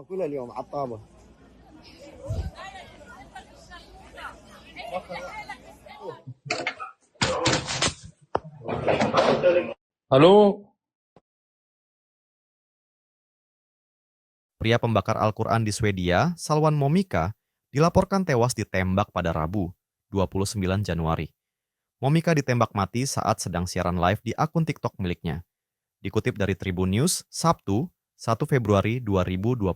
كل اليوم عطابة. Halo, Pria pembakar Al-Quran di Swedia, Salwan Momika, dilaporkan tewas ditembak pada Rabu, 29 Januari. Momika ditembak mati saat sedang siaran live di akun TikTok miliknya. Dikutip dari Tribun News, Sabtu, 1 Februari 2025,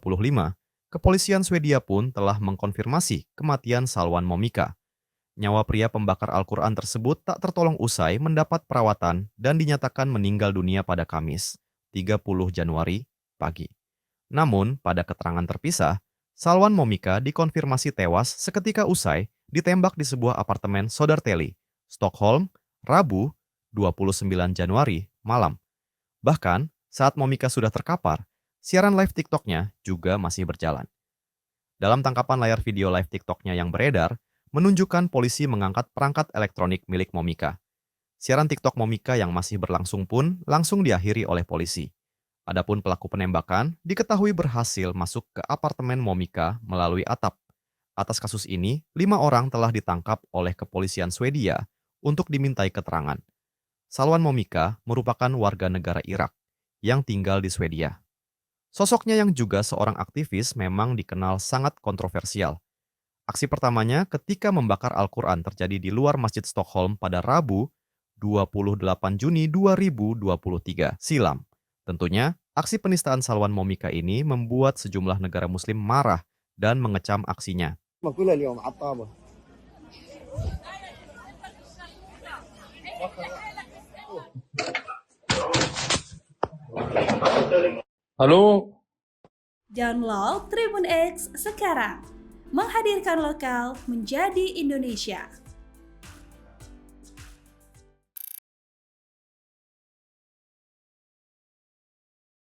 kepolisian Swedia pun telah mengkonfirmasi kematian Salwan Momika. Nyawa pria pembakar Al-Quran tersebut tak tertolong usai mendapat perawatan dan dinyatakan meninggal dunia pada Kamis, 30 Januari, pagi. Namun, pada keterangan terpisah, Salwan Momika dikonfirmasi tewas seketika usai ditembak di sebuah apartemen Södertälje, Stockholm, Rabu, 29 Januari, malam. Bahkan, saat Momika sudah terkapar, siaran live TikTok-nya juga masih berjalan. Dalam tangkapan layar video live TikTok-nya yang beredar, menunjukkan polisi mengangkat perangkat elektronik milik Momika. Siaran TikTok Momika yang masih berlangsung pun langsung diakhiri oleh polisi. Adapun pelaku penembakan diketahui berhasil masuk ke apartemen Momika melalui atap. Atas kasus ini, 5 orang telah ditangkap oleh kepolisian Swedia untuk dimintai keterangan. Salwan Momika merupakan warga negara Irak yang tinggal di Swedia. Sosoknya yang juga seorang aktivis memang dikenal sangat kontroversial. Aksi pertamanya ketika membakar Al-Quran terjadi di luar Masjid Stockholm pada Rabu, 28 Juni 2023 silam. Tentunya, aksi penistaan Salwan Momika ini membuat sejumlah negara muslim marah dan mengecam aksinya. كل اليوم عطابة. halo. Download Tribun X sekarang. Menghadirkan lokal menjadi Indonesia.